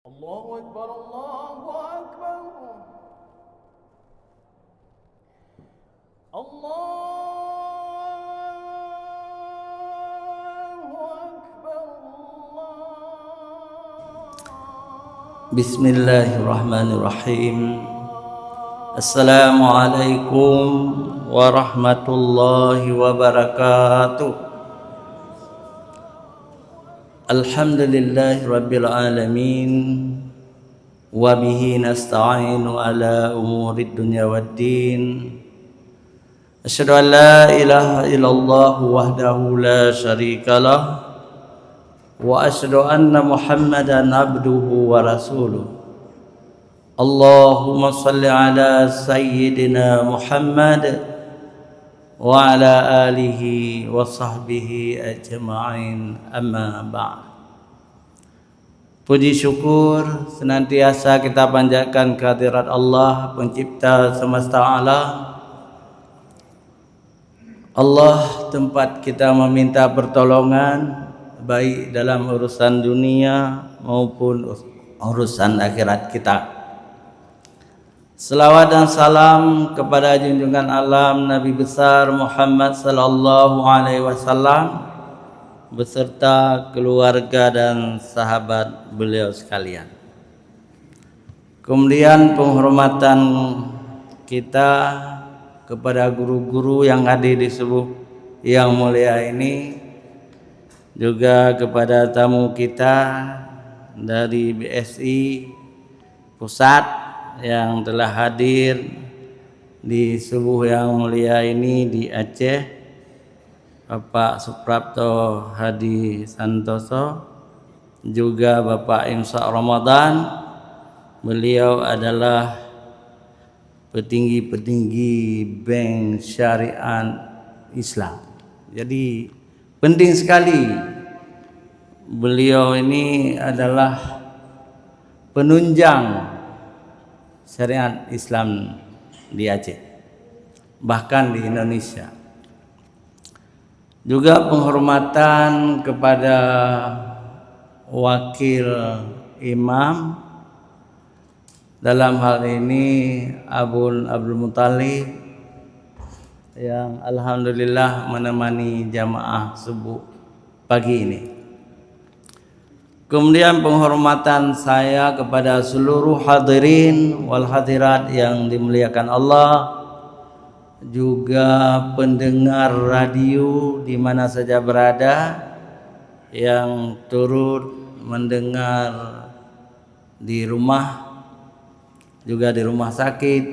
الله أكبر الله أكبر الله أكبر بسم الله الرحمن الرحيم. السلام عليكم ورحمة الله وبركاته. الحمد لله رب العالمين وبه نستعين على أمور الدنيا والدين. أشهد أن لا إله إلا الله وحده لا شريك له وأشهد أن محمدا عبده ورسوله. اللهم صل على سيدنا محمد وعلى آله وصحبه أجمعين. Amma ba'd. Puji syukur senantiasa kita panjatkan kehadirat Allah, pencipta semesta alam. Allah tempat kita meminta pertolongan, baik dalam urusan dunia maupun urusan akhirat kita. Selawat dan salam kepada junjungan alam Nabi besar Muhammad sallallahu alaihi wasallam beserta keluarga dan sahabat beliau sekalian. Kemudian penghormatan kita kepada guru-guru yang hadir di subuh yang mulia ini, juga kepada tamu kita dari BSI Pusat yang telah hadir di subuh yang mulia ini di Aceh, Bapak Suprapto Hadi Santoso, juga Bapak Imsak Ramadan. Beliau adalah petinggi-petinggi Bank Syariah Islam. Jadi penting sekali, beliau ini adalah penunjang syariat Islam di Aceh, bahkan di Indonesia. Juga penghormatan kepada wakil imam, dalam hal ini Abdul Muthalib, yang alhamdulillah menemani jamaah subuh pagi ini. Kemudian penghormatan saya kepada seluruh hadirin wal hadirat yang dimuliakan Allah, juga pendengar radio di mana saja berada yang turut mendengar di rumah, juga di rumah sakit,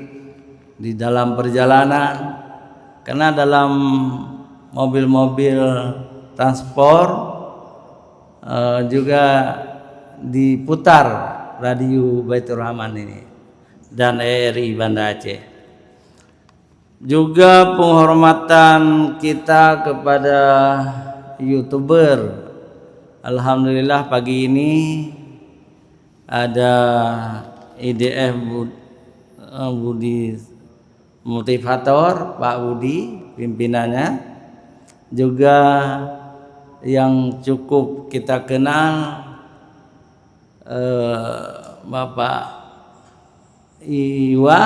di dalam perjalanan. Karena dalam mobil-mobil transport juga diputar radio Baitur Rahman ini dan RRI Banda Aceh. Juga penghormatan kita kepada YouTuber. Alhamdulillah pagi ini ada IDF Budi Motivator, Pak Budi pimpinannya, juga yang cukup kita kenal Bapak Iwa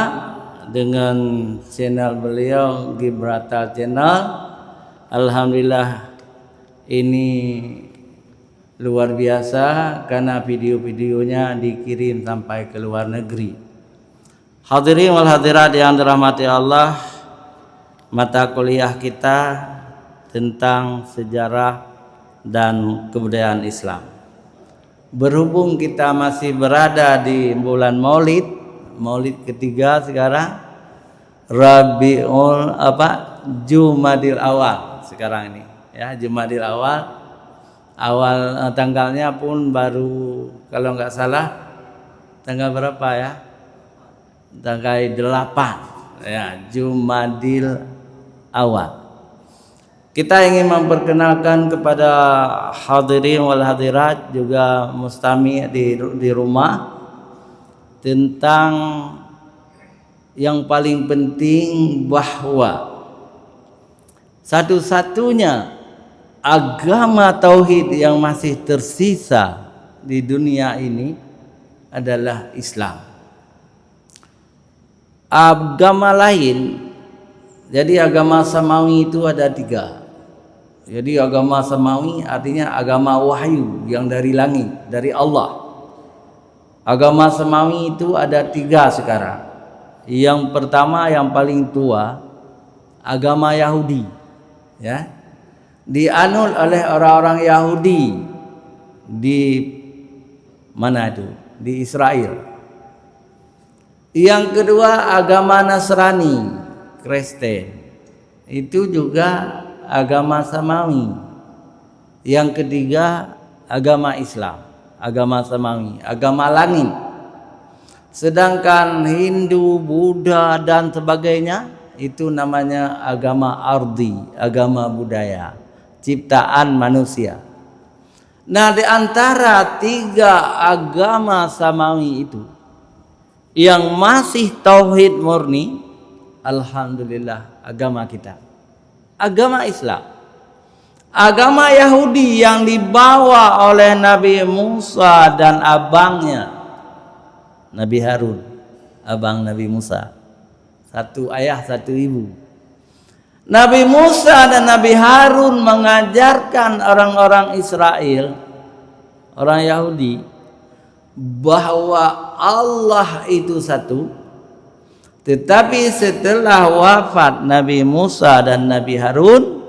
dengan channel beliau Gibraltar Channel. Alhamdulillah ini luar biasa karena video-videonya dikirim sampai ke luar negeri. Hadirin wal hadirat yang dirahmati Allah, mata kuliah kita tentang sejarah dan kebudayaan Islam. Berhubung kita masih berada di bulan Maulid ketiga sekarang, Jumadil Awal sekarang ini, ya, Jumadil Awal tanggalnya pun baru, kalau nggak salah tanggal berapa ya? Tanggal 8 ya, Jumadil Awal. Kita ingin memperkenalkan kepada hadirin wal hadirat, juga mustami di rumah, tentang yang paling penting, bahwa satu-satunya agama tauhid yang masih tersisa di dunia ini adalah Islam. Agama lain, jadi agama samawi itu ada 3. Jadi agama samawi artinya agama wahyu yang dari langit, dari Allah. Agama samawi itu ada 3 sekarang. Yang pertama yang paling tua, agama Yahudi, ya, dianut oleh orang-orang Yahudi di mana itu? Di Israel. Yang kedua agama Nasrani, Kristen, itu juga agama samawi. Yang ketiga agama Islam, agama samawi, agama langit. Sedangkan Hindu, Buddha dan sebagainya itu namanya agama ardi, agama budaya, ciptaan manusia. Nah, di antara 3 agama samawi itu yang masih tauhid murni, alhamdulillah agama kita, agama Islam. Agama Yahudi yang dibawa oleh Nabi Musa dan abangnya Nabi Harun, abang Nabi Musa, satu ayah satu ibu. Nabi Musa dan Nabi Harun mengajarkan orang-orang Israel, orang Yahudi, bahwa Allah itu satu. Tetapi setelah wafat Nabi Musa dan Nabi Harun,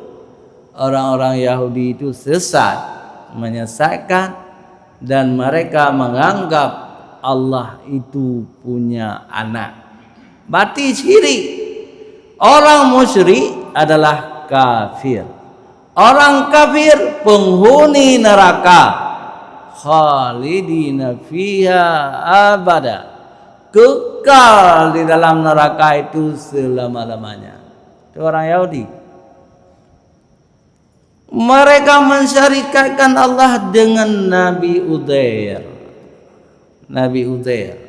orang-orang Yahudi itu sesat, menyesatkan, dan mereka menganggap Allah itu punya anak. Berarti syirik. Orang musyrik adalah kafir. Orang kafir penghuni neraka, khalidina fiha abada, kekal di dalam neraka itu selama-lamanya. Itu orang Yahudi. Mereka mensyarikatkan Allah dengan Nabi Uzair. Nabi Uzair.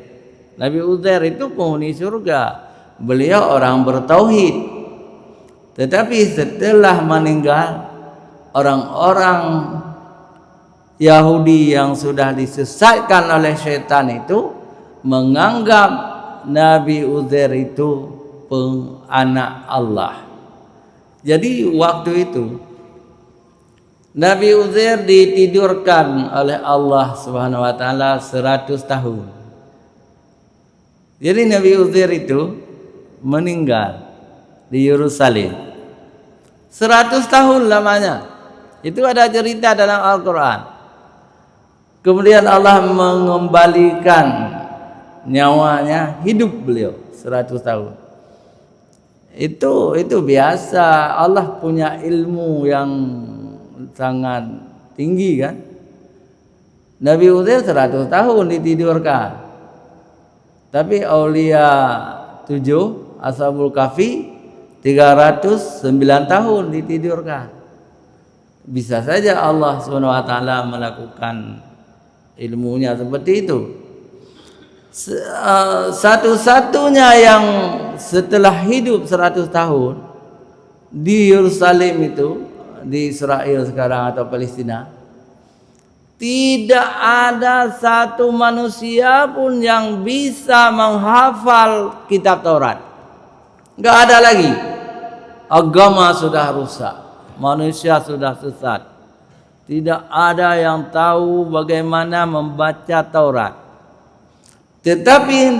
Nabi Uzair itu penghuni surga. Beliau orang bertauhid. Tetapi setelah meninggal, orang-orang Yahudi yang sudah disesatkan oleh syaitan itu menganggap Nabi Uzair itu anak Allah. Jadi waktu itu Nabi Uzair ditidurkan oleh Allah Subhanahu wa taala 100 tahun. Jadi Nabi Uzair itu meninggal di Yerusalem 100 tahun lamanya. Itu ada cerita dalam Al-Quran. Kemudian Allah mengembalikan nyawanya, hidup beliau 100 tahun. Itu biasa. Allah punya ilmu yang sangat tinggi kan. Nabi Uzair 100 tahun ditidurkan. Tapi aulia 7 Ashabul Kahfi 309 tahun ditidurkan. Bisa saja Allah SWT melakukan ilmunya seperti itu. Satu-satunya yang setelah hidup 100 tahun di Yerusalem itu, di Israel sekarang atau Palestina, tidak ada satu manusia pun yang bisa menghafal kitab Taurat. Enggak ada lagi. Agama sudah rusak, manusia sudah sesat. Tidak ada yang tahu bagaimana membaca Taurat. Tetapi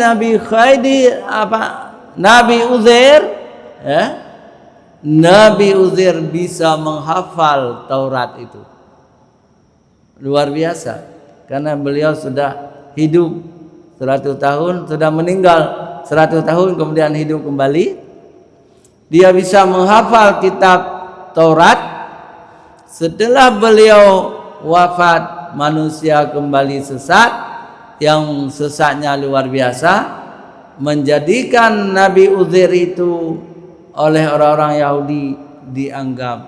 Nabi Uzair, Nabi Uzair bisa menghafal Taurat itu. Luar biasa, karena beliau sudah hidup 100 tahun, sudah meninggal 100 tahun, kemudian hidup kembali. Dia bisa menghafal kitab Taurat. Setelah beliau wafat, manusia kembali sesat, yang sesatnya luar biasa, menjadikan Nabi Uzair itu oleh orang-orang Yahudi dianggap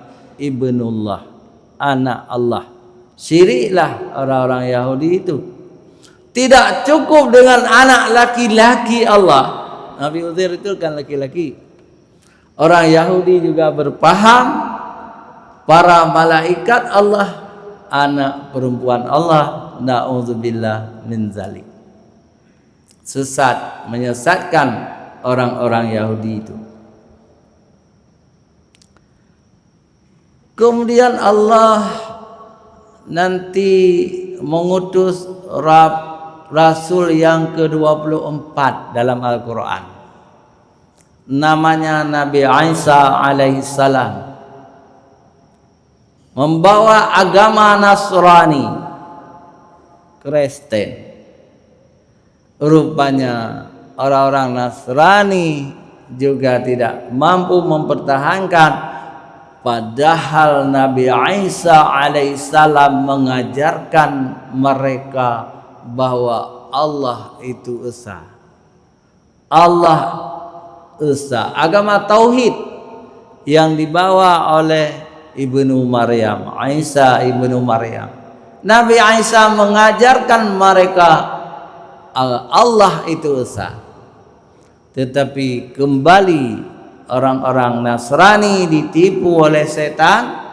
ibnullah, anak Allah. Syiriklah orang-orang Yahudi itu. Tidak cukup dengan anak laki-laki Allah. Nabi Uzair itu kan laki-laki. Orang Yahudi juga berpaham para malaikat Allah, anak perempuan Allah. Na'udzubillah min zalik. sesat, menyesatkan orang-orang Yahudi itu. Kemudian Allah nanti mengutus Rasul yang ke-24 dalam Al-Quran. Namanya Nabi Isa alaihissalam. Membawa agama Nasrani, Kristen. Rupanya orang-orang Nasrani juga tidak mampu mempertahankan, padahal Nabi Isa alaihissalam mengajarkan mereka bahwa Allah itu esa. Allah esa. Agama tauhid yang dibawa oleh Ibnu Maryam, Isa Ibnu Maryam. Nabi Isa mengajarkan mereka Allah itu esa. Tetapi kembali orang-orang Nasrani ditipu oleh setan.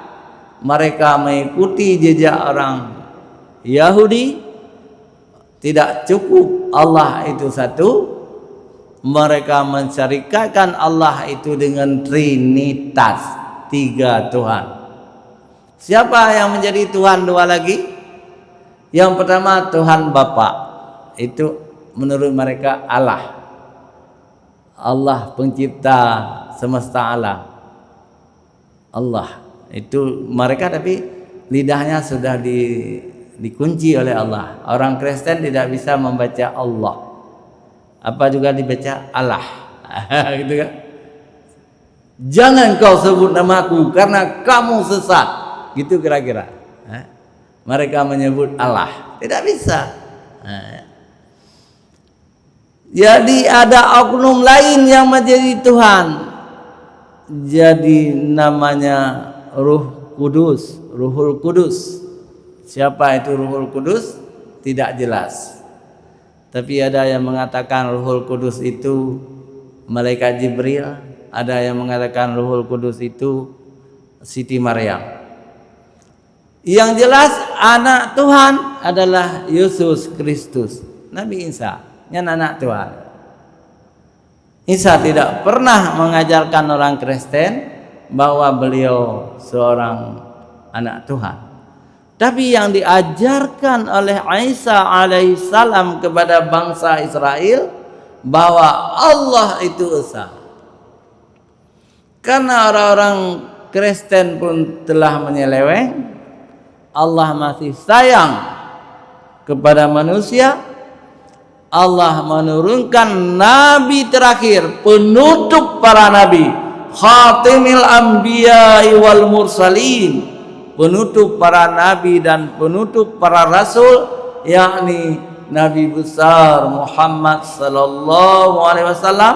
Mereka mengikuti jejak orang Yahudi. Tidak cukup Allah itu satu, mereka mensyarikatkan Allah itu dengan Trinitas, 3 Tuhan. Siapa yang menjadi Tuhan 2 lagi? Yang pertama Tuhan Bapa, itu menurut mereka Allah. Allah pencipta semesta alam. Allah itu mereka, tapi lidahnya sudah dikunci oleh Allah. Orang Kristen tidak bisa membaca Allah, apa juga dibaca Allah. Gitu kan? Jangan kau sebut namaku karena kamu sesat, gitu kira-kira. Mereka menyebut Allah, tidak bisa. Jadi ada oknum lain yang menjadi Tuhan. Jadi namanya Ruh Kudus, Ruhul Kudus. Siapa itu Ruhul Kudus? Tidak jelas. Tapi ada yang mengatakan Ruhul Kudus itu malaikat Jibril, ada yang mengatakan Ruhul Kudus itu Siti Maryam. Yang jelas anak Tuhan adalah Yesus Kristus, Nabi Isa, yang anak Tuhan. Isa tidak pernah mengajarkan orang Kristen bahwa beliau seorang anak Tuhan. Tapi yang diajarkan oleh Isa alaihissalam kepada bangsa Israel bahwa Allah itu esa. Karena orang-orang Kristen pun telah menyeleweng, Allah masih sayang kepada manusia. Allah menurunkan nabi terakhir, penutup para nabi, khatimil anbiya wal mursalin, penutup para nabi dan penutup para rasul, yakni Nabi besar Muhammad sallallahu alaihi wasallam,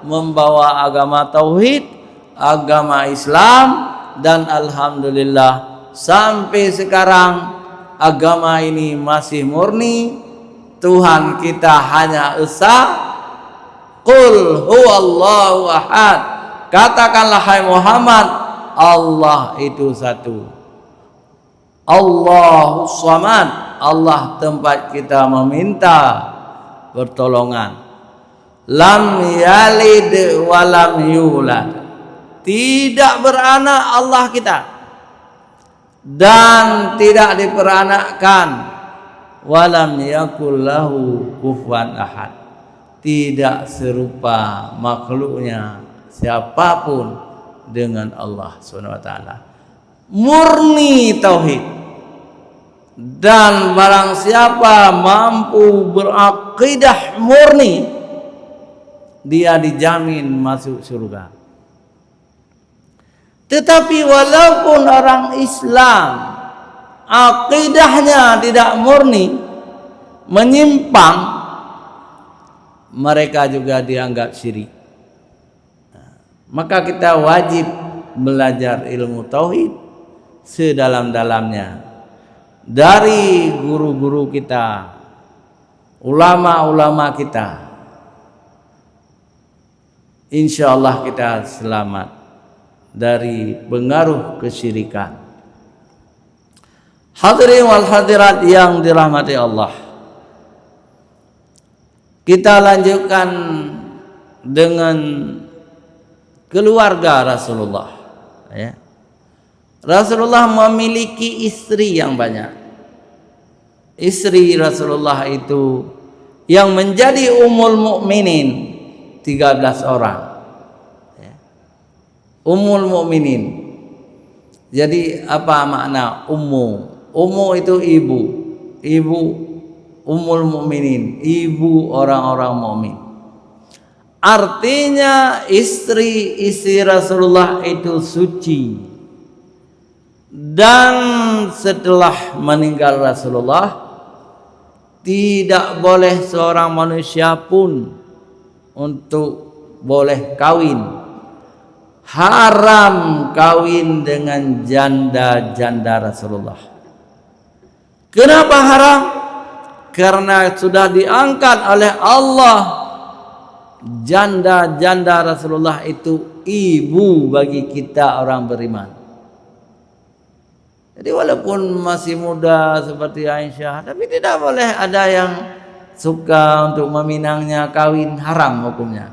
membawa agama tauhid, agama Islam, dan alhamdulillah sampai sekarang agama ini masih murni. Tuhan kita hanya esa. Qul huwallahu ahad. Katakanlah hai Muhammad, Allah itu satu. Allahus samad. Allah tempat kita meminta pertolongan. Lam yalid wa lam yulad. Tidak beranak Allah kita, dan tidak diperanakkan. Walam yakul lahu kufuwan ahad. Tidak serupa makhluknya siapapun dengan Allah SWT. Murni tauhid. Dan barang siapa mampu berakidah murni, dia dijamin masuk surga. Tetapi walaupun orang Islam akidahnya tidak murni, menyimpang, mereka juga dianggap syirik. Maka kita wajib belajar ilmu tauhid sedalam-dalamnya dari guru-guru kita, ulama-ulama kita. Insya Allah kita selamat dari pengaruh kesyirikan. Hadirin wal hadirat yang dirahmati Allah, Kita lanjutkan dengan keluarga Rasulullah. Ya. Rasulullah memiliki istri yang banyak. Istri Rasulullah itu yang menjadi ummul mukminin 13 orang. Ya. Ummul mukminin. Jadi apa makna ummu? Ummu itu ibu. Ibu ummul mukminin, ibu orang-orang mukmin. Artinya istri-istri Rasulullah itu suci. Dan setelah meninggal Rasulullah, tidak boleh seorang manusia pun untuk boleh kawin. Haram kawin dengan janda-janda Rasulullah. Kenapa haram? Karena sudah diangkat oleh Allah, janda-janda Rasulullah itu ibu bagi kita orang beriman. Jadi walaupun masih muda seperti Aisyah, tapi tidak boleh ada yang suka untuk meminangnya kawin, haram hukumnya.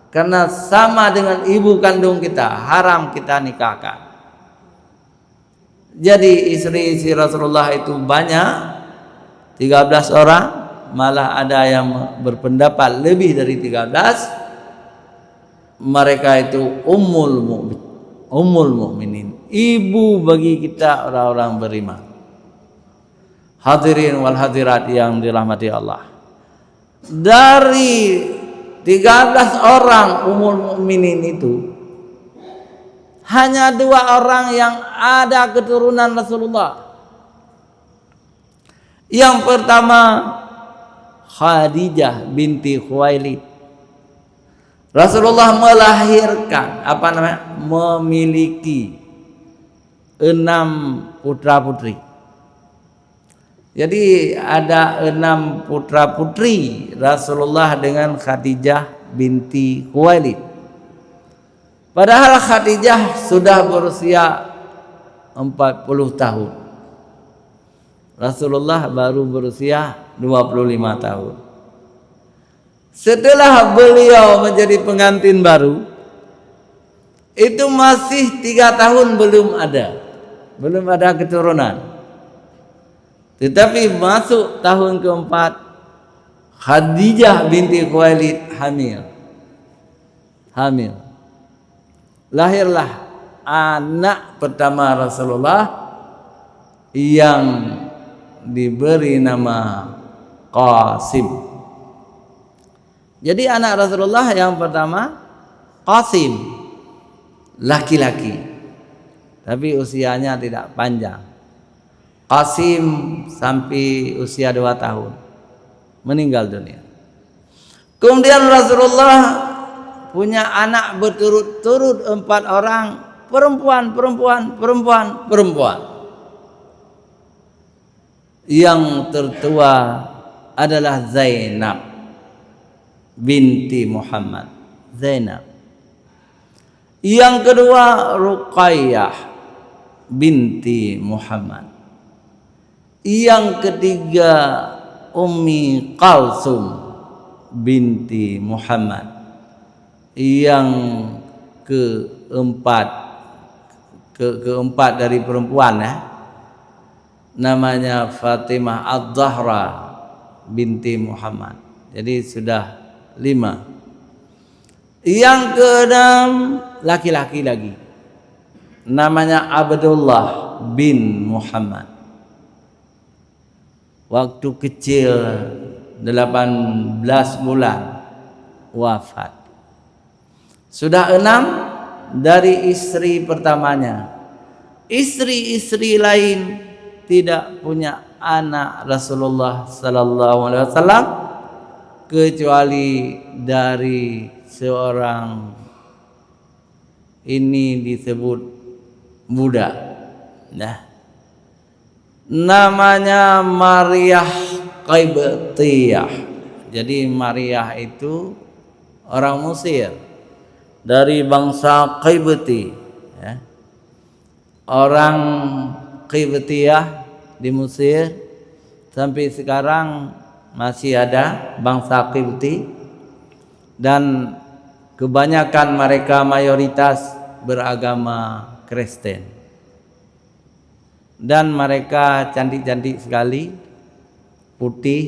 Karena sama dengan ibu kandung kita, haram kita nikahkan. Jadi istri-istri Rasulullah itu banyak, 13 orang, malah ada yang berpendapat lebih dari 13. Mereka itu ummul mukminin, ibu bagi kita orang-orang beriman. Hadirin wal hadirat yang dirahmati Allah. Dari 13 orang ummul mukminin itu hanya 2 orang yang ada keturunan Rasulullah. Yang pertama Khadijah binti Khuwailid. Rasulullah melahirkan memiliki 6 putra putri. Jadi ada 6 putra putri Rasulullah dengan Khadijah binti Khuwailid. Padahal Khadijah sudah berusia 40 tahun. Rasulullah baru berusia 25 tahun. Setelah beliau menjadi pengantin baru, itu masih 3 tahun belum ada keturunan. Tetapi masuk tahun keempat, Khadijah binti Khuwailid hamil. Lahirlah anak pertama Rasulullah yang diberi nama Qasim. Jadi anak Rasulullah yang pertama Qasim, laki-laki, tapi usianya tidak panjang. Qasim sampai usia 2 tahun meninggal dunia. Kemudian Rasulullah punya anak berturut-turut 4 orang, perempuan. Yang tertua adalah Zainab binti Muhammad. Zainab. Yang kedua Ruqayyah binti Muhammad. Yang ketiga Ummi Qalsum binti Muhammad. Yang keempat dari perempuan, namanya Fatimah Az-Zahra binti Muhammad. Jadi sudah 5. Yang keenam laki-laki lagi, namanya Abdullah bin Muhammad. Waktu kecil 18 bulan wafat. Sudah 6 dari istri pertamanya. Istri-istri lain tidak punya anak Rasulullah sallallahu alaihi wasallam kecuali dari seorang ini disebut budak. Namanya Maryah Qibtiyah. Jadi Maryah itu orang Mesir dari bangsa Qibti, Orang Qibtiyah di Mesir sampai sekarang masih ada bangsa Qibti, dan kebanyakan mereka mayoritas beragama Kristen, dan mereka cantik-cantik sekali, putih,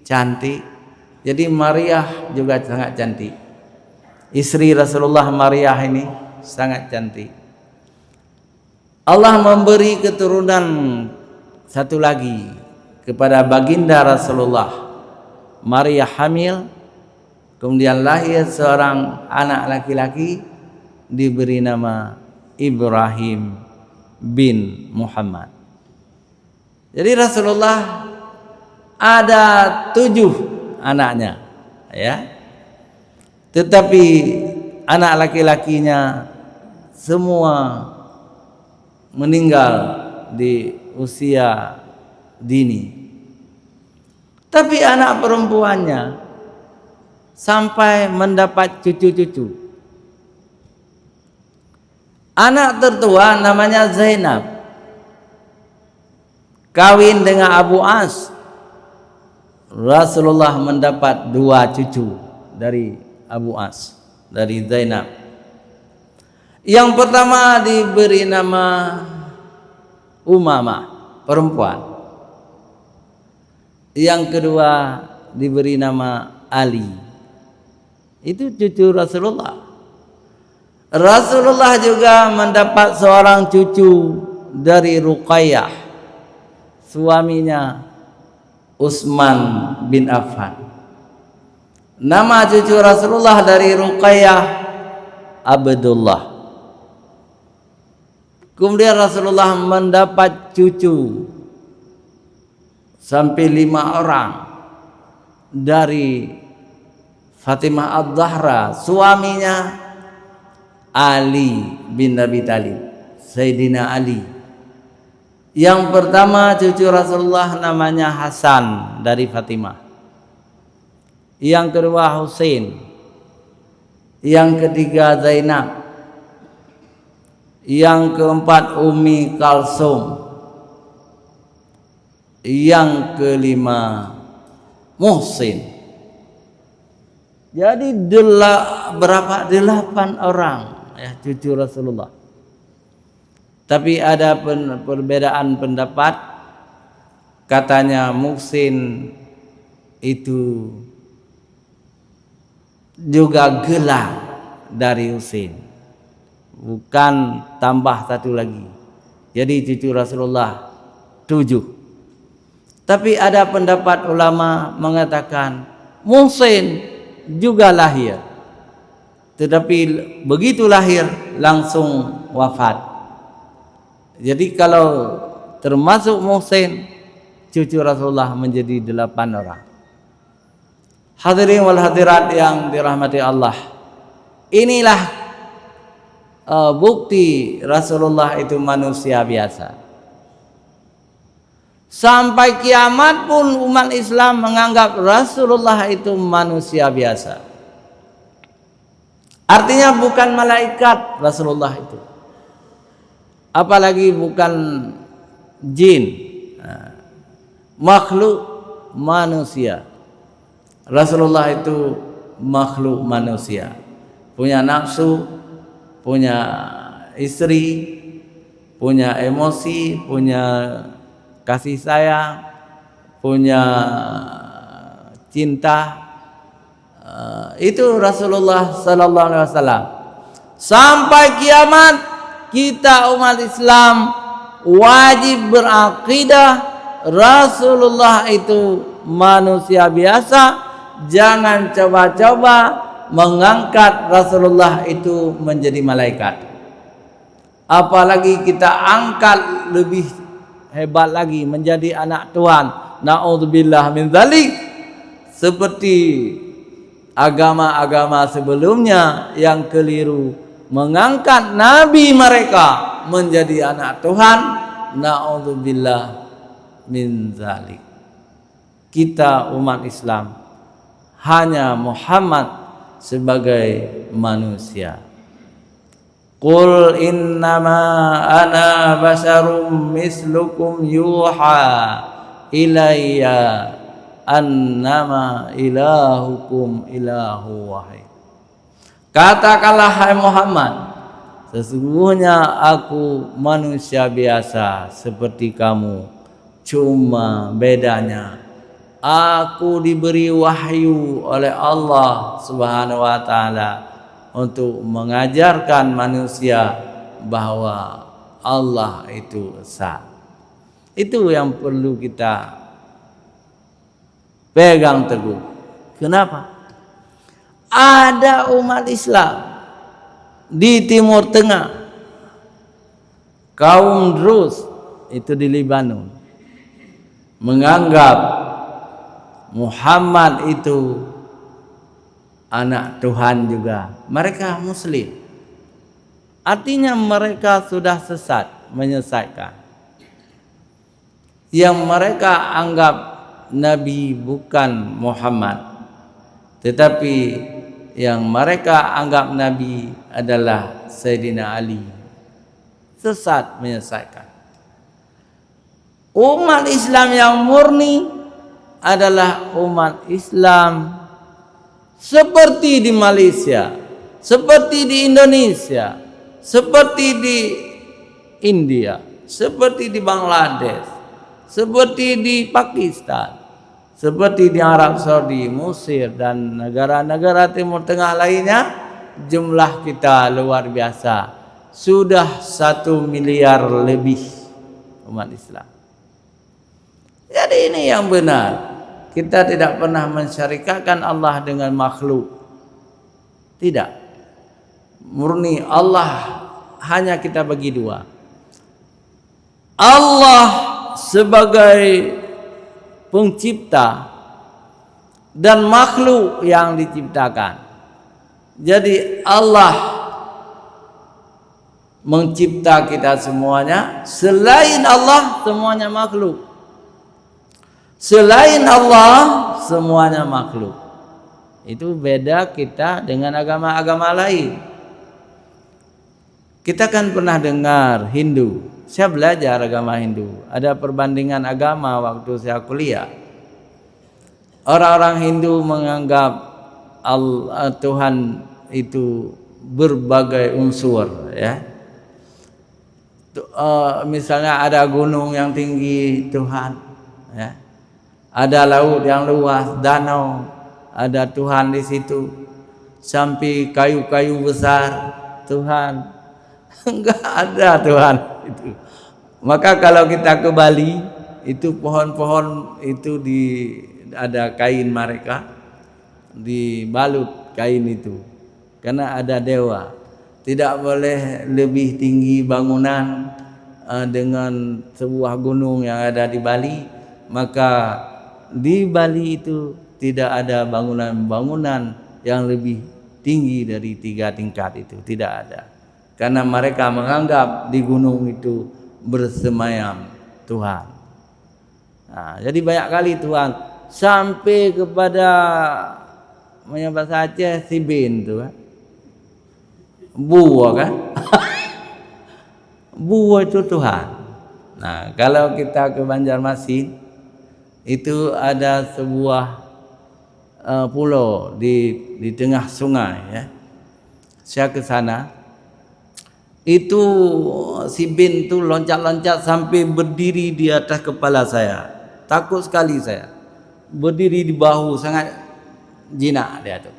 cantik. Jadi Maryam juga sangat cantik. Istri Rasulullah Maryam ini sangat cantik. Allah memberi keturunan satu lagi kepada baginda Rasulullah. Maryam hamil, kemudian lahir seorang anak laki-laki, diberi nama Ibrahim bin Muhammad. Jadi Rasulullah ada 7 anaknya, ya. Tetapi anak laki-lakinya semua meninggal di usia dini. Tapi anak perempuannya sampai mendapat cucu-cucu. Anak tertua namanya Zainab, kawin dengan Abu As. Rasulullah mendapat 2 cucu dari Abu As, dari Zainab. Yang pertama diberi nama Umamah, perempuan. Yang kedua diberi nama Ali. Itu cucu Rasulullah. Rasulullah juga mendapat seorang cucu dari Ruqayyah, suaminya Utsman bin Affan. Nama cucu Rasulullah dari Ruqayyah Abdullah. Kemudian Rasulullah mendapat cucu sampai 5 orang dari Fatimah Az-Zahra, suaminya Ali bin Abi Thalib, Sayyidina Ali. Yang pertama cucu Rasulullah namanya Hasan dari Fatimah. Yang kedua Husain. Yang ketiga Zainab. Yang keempat Ummi Kalsum. Yang kelima Muhsin. Jadi berapa? 8 orang ya cucu Rasulullah. Tapi ada perbedaan pendapat. Katanya Muhsin itu juga gelar dari Husain, bukan tambah satu lagi. Jadi cucu Rasulullah 7. Tapi ada pendapat ulama mengatakan Muhsin juga lahir, tetapi begitu lahir langsung wafat. Jadi kalau termasuk Muhsin, cucu Rasulullah menjadi 8 orang. Hadirin wal hadirat yang dirahmati Allah, inilah bukti Rasulullah itu manusia biasa. Sampai kiamat pun umat Islam menganggap Rasulullah itu manusia biasa. Artinya bukan malaikat Rasulullah itu, apalagi bukan jin, makhluk manusia. Rasulullah itu makhluk manusia, punya nafsu, punya istri, punya emosi, punya kasih sayang, punya cinta. Itu Rasulullah sallallahu alaihi wasallam. Sampai kiamat kita umat Islam wajib berakidah Rasulullah itu manusia biasa. Jangan coba-coba mengangkat Rasulullah itu menjadi malaikat. Apalagi kita angkat lebih hebat lagi menjadi anak Tuhan. Na'udzubillah min dzalik. Seperti agama-agama sebelumnya yang keliru mengangkat nabi mereka menjadi anak Tuhan. Na'udzubillah min dzalik. Kita umat Islam hanya Muhammad sebagai manusia. Qul innama ana basyarum mislukum yuha ilayya annama ilahukum ilahu wahid. Katakanlah hai Muhammad, sesungguhnya aku manusia biasa seperti kamu, cuma bedanya aku diberi wahyu oleh Allah Subhanahu wa taala untuk mengajarkan manusia bahwa Allah itu esa. Itu yang perlu kita pegang teguh. Kenapa? Ada umat Islam di Timur Tengah, kaum Drus itu di Lebanon, menganggap Muhammad itu anak Tuhan juga. Mereka Muslim, artinya mereka sudah sesat, menyesatkan. Yang mereka anggap Nabi bukan Muhammad, tetapi yang mereka anggap Nabi adalah Sayyidina Ali. Sesat, menyesatkan. Umat Islam yang murni adalah umat Islam seperti di Malaysia, seperti di Indonesia, seperti di India, seperti di Bangladesh, seperti di Pakistan, seperti di Arab Saudi, Mesir, dan negara-negara Timur Tengah lainnya. Jumlah kita luar biasa, sudah 1 miliar lebih umat Islam. Jadi ini yang benar. Kita tidak pernah mensyarikatkan Allah dengan makhluk. Tidak. Murni Allah hanya kita bagi dua. Allah sebagai pencipta dan makhluk yang diciptakan. Jadi Allah mencipta kita semuanya. Selain Allah semuanya makhluk. Selain Allah semuanya makhluk. Itu beda kita dengan agama-agama lain. Kita kan pernah dengar Hindu. Saya belajar agama Hindu. Ada perbandingan agama waktu saya kuliah. Orang-orang Hindu menganggap Tuhan itu berbagai unsur, ya. Misalnya ada gunung yang tinggi, Tuhan, ya. Ada laut yang luas, danau, ada Tuhan di situ. Sampai kayu-kayu besar, Tuhan. Enggak ada Tuhan itu. Maka kalau kita ke Bali, itu pohon-pohon itu ada kain mereka, dibalut kain itu, karena ada dewa. Tidak boleh lebih tinggi bangunan dengan sebuah gunung yang ada di Bali. Maka di Bali itu tidak ada bangunan-bangunan yang lebih tinggi dari 3 tingkat itu, tidak ada. Karena mereka menganggap di gunung itu bersemayam Tuhan. Nah, jadi banyak kali Tuhan, sampai kepada bahasa Aceh Sibin itu kan, buah kan. Buah itu Tuhan. Nah, kalau kita ke Banjarmasin, itu ada sebuah pulau di tengah sungai, ya. Saya ke sana. Itu si bin itu loncat-loncat sampai berdiri di atas kepala saya. Takut sekali saya. Berdiri di bahu, sangat jinak dia tuh.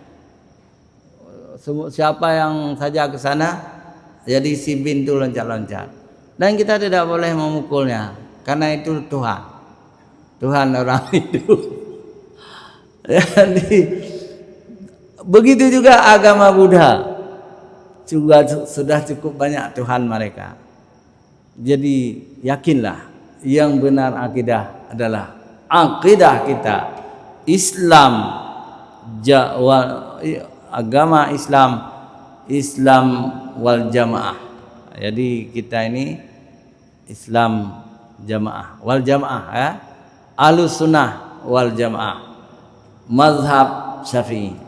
Siapa yang saja ke sana, jadi si bin itu loncat-loncat. Dan kita tidak boleh memukulnya, karena itu Tuhan. Tuhan orang itu. Jadi begitu juga agama Buddha. Juga sudah cukup banyak Tuhan mereka. Jadi yakinlah, yang benar akidah adalah akidah kita Islam, agama Islam wal jamaah. Jadi kita ini Islam jamaah wal jamaah, ya. Ahlus sunnah wal jamaah, mazhab Syafi'i.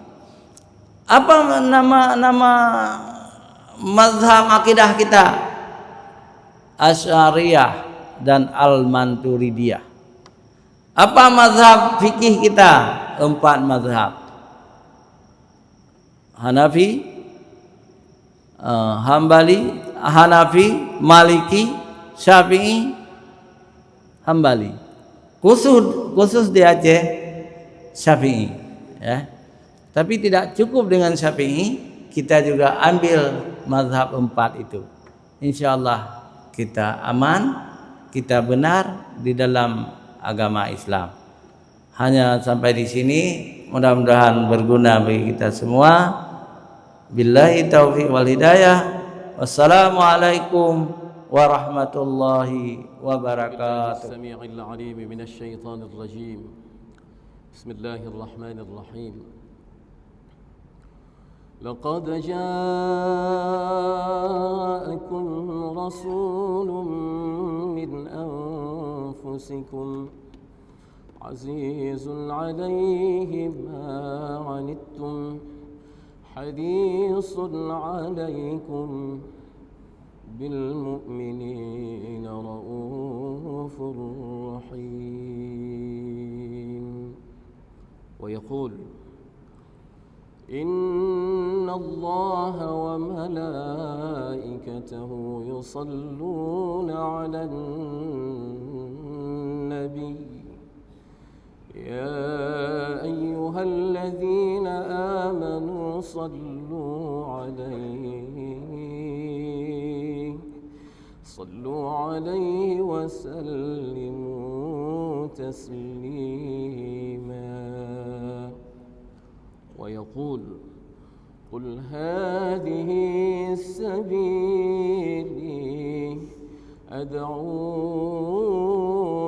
Apa nama mazhab akidah kita? Asy'ariyah dan Al-Maturidiyah. Apa mazhab fikih kita? 4 mazhab. Hanafi, Hambali, Hanafi, Maliki, Syafi'i, Hambali. Khusus di Aceh Syafi'i, ya. Tapi tidak cukup dengan Syafi'i, kita juga ambil mazhab 4 itu. Insyaallah kita aman, kita benar di dalam agama Islam. Hanya sampai di sini, mudah-mudahan berguna bagi kita semua. Billahi taufiq wal hidayah. Wassalamualaikum warahmatullahi wabarakatuh. Sami'il 'alim minasy syaithanir rajim. Bismillahirrahmanirrahim. Laqad ja'akum rasulun min anfusikum azizun 'alaihi ma 'anittum حريص عليكم بالمؤمنين رؤوف رحيم ويقول إن الله وملائكته يصلون على النبي يا أيها الذين آمنوا صلوا عليه وسلموا تسليما ويقول قل هذه سبيلي أدعو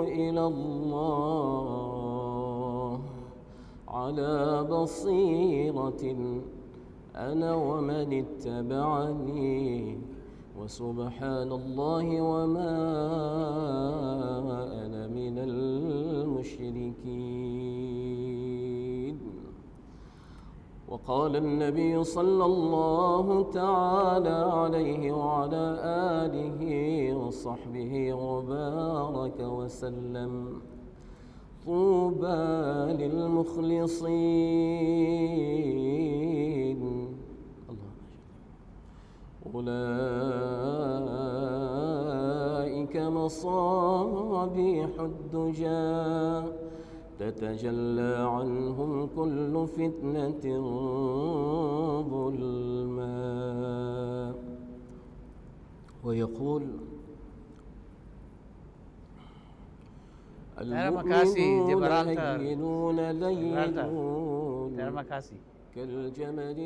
إلى الله على بصيرة أنا ومن اتبعني وسبحان الله وما أنا من المشركين. وقال النبي صلى الله تعالى عليه وعلى آله وصحبه وبارك وسلم طوبى للمخلصين أولئك مصابيح الدجى تتجلى عنهم كل فتنة ظلما ويقول Terima kasih Gibraltar. المؤمنون لينون Terima kasih. كالجمل